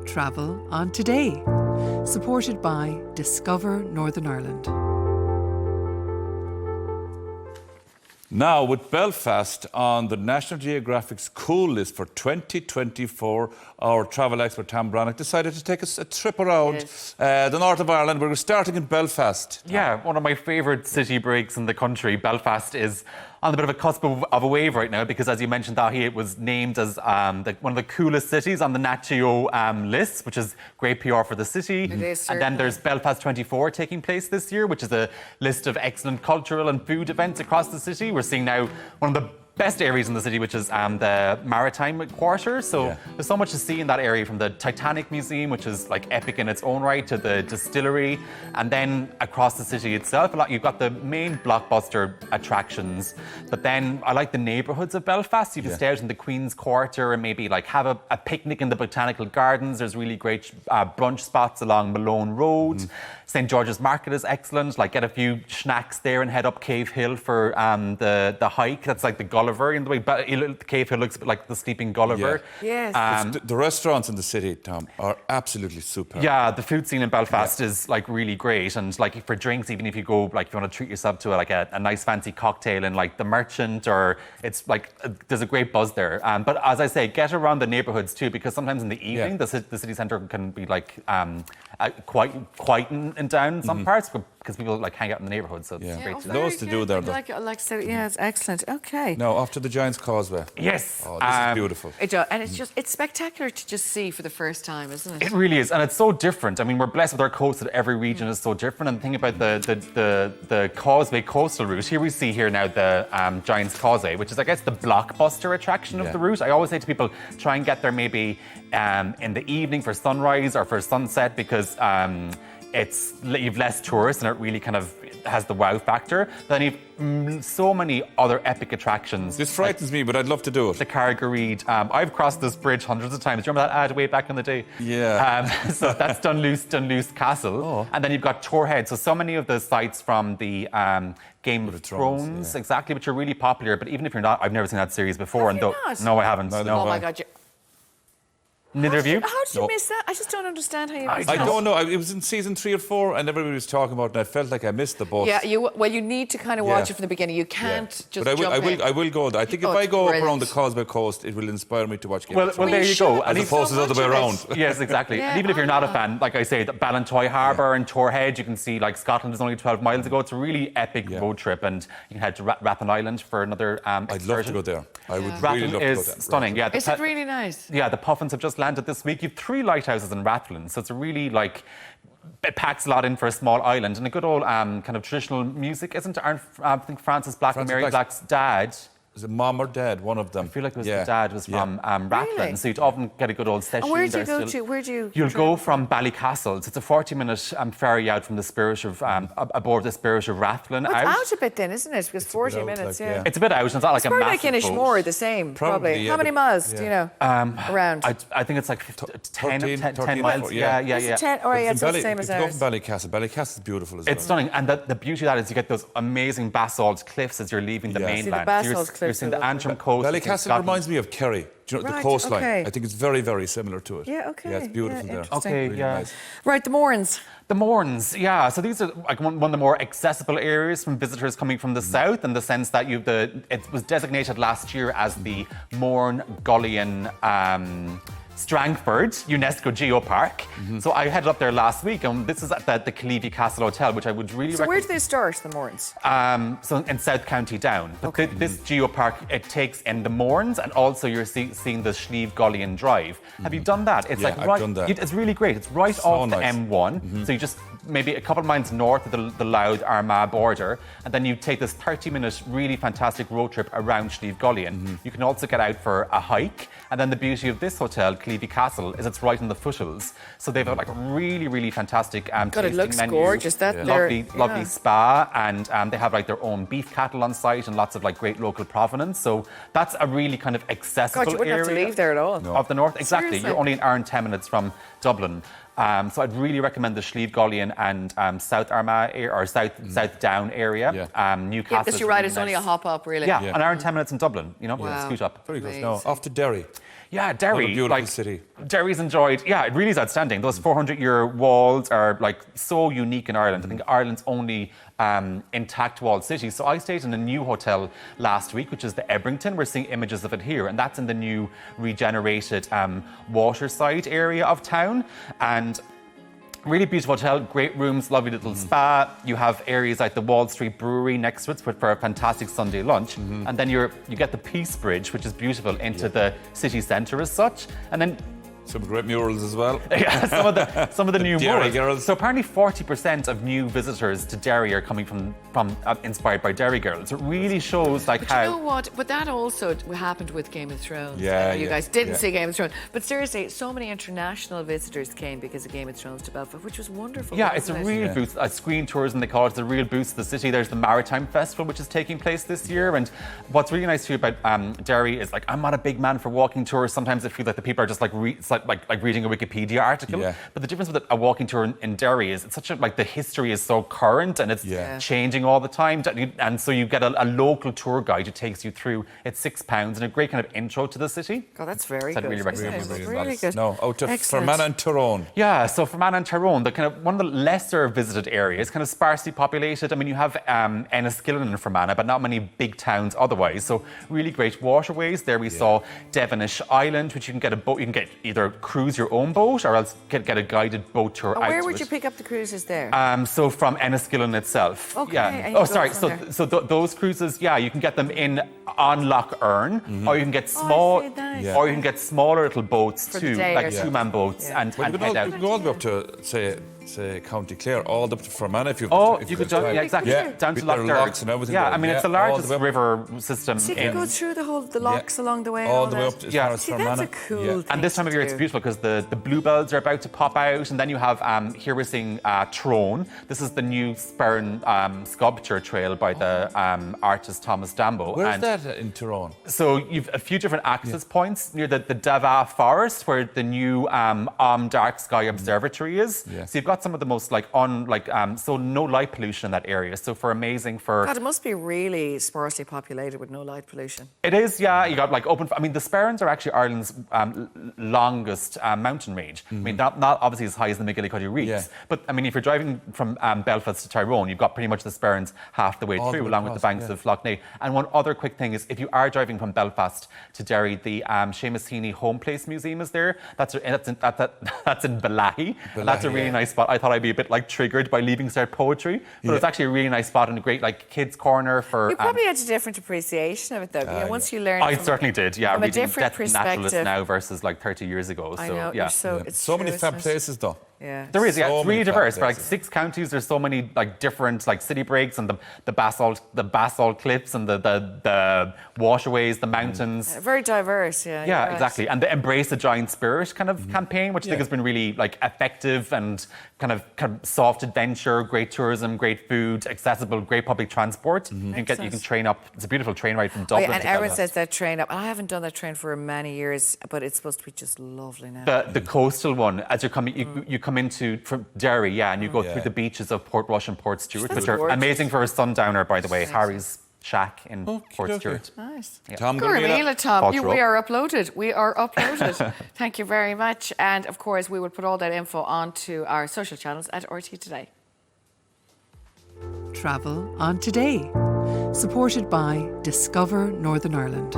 travel on Today, supported by Discover Northern Ireland. Now, with Belfast on the National Geographic's cool list for 2024, our travel expert Thom Breathnach decided to take us a trip around the north of Ireland. We're starting in Belfast. Yeah, one of my favourite city breaks in the country. Belfast is on a bit of a cusp of a wave right now because, as you mentioned, Dahi, it was named as one of the coolest cities on the Nat Geo list, which is great PR for the city. It is, and then there's Belfast 24 taking place this year, which is a list of excellent cultural and food events across the city. We're seeing now one of the best areas in the city, which is the Martime quarter. So there's so much to see in that area, from the Titanic Museum, which is like epic in its own right, to the distillery, and then across the city itself, you've got the main blockbuster attractions. But then I like the neighbourhoods of Belfast. You can stay out in the Queen's Quarter and maybe like have a picnic in the Botanical Gardens. There's really great brunch spots along Malone Road. St. George's Market is excellent. Like, get a few snacks there and head up Cave Hill for the hike. That's like the Gulliver in the way. But Cave Hill looks a bit like the Sleeping Gulliver. Yes. The restaurants in the city, Tom, are absolutely superb. Yeah, the food scene in Belfast is like really great. And like for drinks, even if you go, like if you want to treat yourself to a nice fancy cocktail in like the Merchant, or it's like there's a great buzz there. But as I say, get around the neighbourhoods too, because sometimes in the evening the city centre can be like quite and down in some parts, because people like hang out in the neighbourhood, so it's great to know. Loads to do there, though. It's excellent. Okay. Now, off to the Giant's Causeway. Yes. Oh, this is beautiful. And it's spectacular to just see for the first time, isn't it? It really is, and it's so different. I mean, we're blessed with our coast that every region is so different. And the thing about the Causeway coastal route, here we see here now the Giant's Causeway, which is, I guess, the blockbuster attraction of the route. I always say to people, try and get there maybe in the evening for sunrise or for sunset, because you've less tourists and it really kind of has the wow factor. Then you've so many other epic attractions. This frightens me, but I'd love to do it. The Carrick-a-Rede. I've crossed this bridge hundreds of times. Do you remember that ad way back in the day? Yeah. So that's Dunluce Castle. Oh. And then you've got Torhead. So many of the sites from the Game of Thrones, exactly, which are really popular. But even if you're not, I've never seen that series before. Have you not? No, I haven't. No. Oh my God. Neither of you? How did you miss that? I just don't understand how you missed I that. don't know. It was in season 3 or 4, and everybody was talking about it, and I felt like I missed the boat. Yeah, you need to kind of watch it from the beginning. You can't just But jump in. I will go there. I think if I go up around the Causeway coast, it will inspire me to watch Game of Thrones. Well, there you go. As opposed to the other way around. Yes, exactly. And even if you're not a fan, like I say, the Ballantoy Harbour and Torhead, you can see like Scotland is only 12 miles ago. It's a really epic road trip, and you can head to Rathlin Island for another I'd love to go there. I would Rathlin really love to go is there. stunning. Yeah, Is it really nice? Yeah, the Puffins have just landed this week. You've 3 lighthouses in Rathlin, so it's a really it packs a lot in for a small island, and a good old kind of traditional music, isn't it? I think Francis Black and Mary Black's dad. Was it mom or dad? One of them. I feel like it was the dad was from Rathlin, so you'd often get a good old session. And where do you go to? Where do you? You'll go from Ballycastle. So it's a 40-minute ferry out from the Spirit of aboard the Spirit of Rathlin. It's out a bit then, isn't it? Because 40 minutes, It's a bit out. And it's not like a massive like Inishmore, the same, probably. How many miles do you know? Around. I think it's like 10 miles. Yeah. Is it 10? Oh, yeah, it's the same as ours. If you go from Ballycastle, Ballycastle is beautiful as well. It's stunning, and the beauty of that is you get those amazing basalt cliffs as you're leaving the mainland. You're seeing the Antrim coast. Ballycastle reminds me of Kerry. Do you know, the coastline? Okay. I think it's very, very similar to it. Yeah, okay. Yeah, it's beautiful there. Okay, really nice. Right, the Mournes. The Mournes, yeah. So these are like one of the more accessible areas from visitors coming from the south, in the sense that it was designated last year as the Mourne Gullion Strangford UNESCO Geopark. So I headed up there last week, and this is at the Killeavy Castle Hotel, which I would really recommend. So where do they start, the Mournes? So in South County Down. But this geopark, it takes in the Mournes, and also you're seeing the Slieve Gullion Drive. Have you done that? It's I've done that. It's really great. It's right off the M1. So you just maybe a couple of miles north of the Louth Armagh border, and then you take this 30-minute really fantastic road trip around Slieve Gullion. You can also get out for a hike, and then the beauty of this hotel, Killeavy Castle, is it's right in the foothills. So they've got like a really, really fantastic God, it looks menu. gorgeous. Lovely spa, and they have like their own beef cattle on site and lots of like great local provenance. So that's a really kind of accessible God, you wouldn't area have to leave there at all. Of the north. Exactly. Seriously? You're only an hour and 10 minutes from Dublin. So I'd really recommend the Slieve Gullion and South Armagh or South Down area. Newcastle. Yeah, because you're right, it's only a hop up, really. An hour and 10 minutes in Dublin, scoot up. Very good. No, off to Derry. Yeah, Derry. What a beautiful city. Derry's enjoyed, it really is outstanding. Those 400-year walls are like so unique in Ireland. I think Ireland's only intact walled city. So I stayed in a new hotel last week, which is the Ebrington. We're seeing images of it here, and that's in the new regenerated waterside area of town. And really beautiful hotel, great rooms, lovely little spa. You have areas like the Wall Street Brewery next to it for a fantastic Sunday lunch. And then you get the Peace Bridge, which is beautiful, into the city centre as such. And then some great murals as well. Yeah, some of the new Derry murals. girls. So apparently 40% of new visitors to Derry are coming from inspired by Derry girls. It really shows like but how. You know what? But that also happened with Game of Thrones. Yeah, you guys didn't see Game of Thrones, but seriously, so many international visitors came because of Game of Thrones to Belfast, which was wonderful. Yeah, it's a real boost. Screen tourism, they call it. It's a real boost to the city. There's the Martime Festival, which is taking place this year. And what's really nice too about Derry is, like, I'm not a big man for walking tours. Sometimes I feel like the people are just like reading a Wikipedia article. Yeah. But the difference with a walking tour in Derry is it's such a, like, the history is so current and it's changing all the time. And so you get a local tour guide who takes you through. It's £6 and a great kind of intro to the city. Oh, that's very good. I'd really recommend it. Really good. No, out to Fermanagh and Tyrone. Yeah, so Fermanagh and Tyrone, the kind of one of the lesser visited areas, kind of sparsely populated. I mean, you have Enniskillen and Fermanagh, but not many big towns otherwise. So really great waterways. There we saw Devonish Island, which you can get a boat. You can get either cruise your own boat or else get a guided boat tour out. Where would you pick up the cruises there? So from Enniskillen itself. Okay. Yeah. Oh, sorry. So those cruises, you can get them on Lough Erne, or you can get small, or you can get smaller little boats for too, like two-man boats, and head out. You can go all the way up to say County Clare, all the way up to Fermanagh if you. You could exactly down to Lough locks and everything. Yeah, I mean it's the largest river system. So you can go through the locks along the way. All the way up to that's a cool thing. And this time of year it's beautiful because the bluebells are about to pop out, and then you have here we're seeing Tyrone. This is the new Sperrin sculpture trail by the artist Thomas Dambo. Where's that in Tyrone? So you've a few different access points near the Dava Forest, where the new Dark Sky Observatory is. Yeah. So you've got some of the most so no light pollution in that area. So God, it must be really sparsely populated with no light pollution. It is, yeah. You got I mean, the Sperrins are actually Ireland's longest mountain range. I mean, not obviously as high as the McGillicuddy Reefs, but I mean, if you're driving from Belfast to Tyrone, you've got pretty much the Sperrins half the way through, along with the banks of Lough Neagh. And one other quick thing is, if you are driving from Belfast to Derry, the Seamus Heaney Home Place Museum is there. That's in Balahi. That's a really nice spot. I thought I'd be a bit triggered by Leaving Cert poetry, but it's actually a really nice spot and a great kids corner for. You probably had a different appreciation of it though. Once you learn. I certainly did. Yeah, from a different Death Naturalist perspective now versus 30 years ago. So I know. yeah, It's so many fab places though. Yeah. There is, so it's really diverse. For 6 counties, there's so many different city breaks and the basalt cliffs and the waterways, the mountains. Very diverse, yeah. Yeah, exactly. And the Embrace the Giant Spirit kind of campaign, which I think has been really effective and kind of soft adventure, great tourism, great food, accessible, great public transport. You can train up. It's a beautiful train ride from Dublin. And Erin says that train up. I haven't done that train for many years, but it's supposed to be just lovely now. The coastal one, as you're coming, you come into from Derry, and you go through the beaches of Port Rush and Port Stewart, which are amazing for a sundowner, by the way. Harry's shack in Port Stewart. Nice. Yeah. Tom, We are uploaded. We are uploaded. Thank you very much. And of course, we will put all that info onto our social channels at RTE Today. Travel on Today. Supported by Discover Northern Ireland.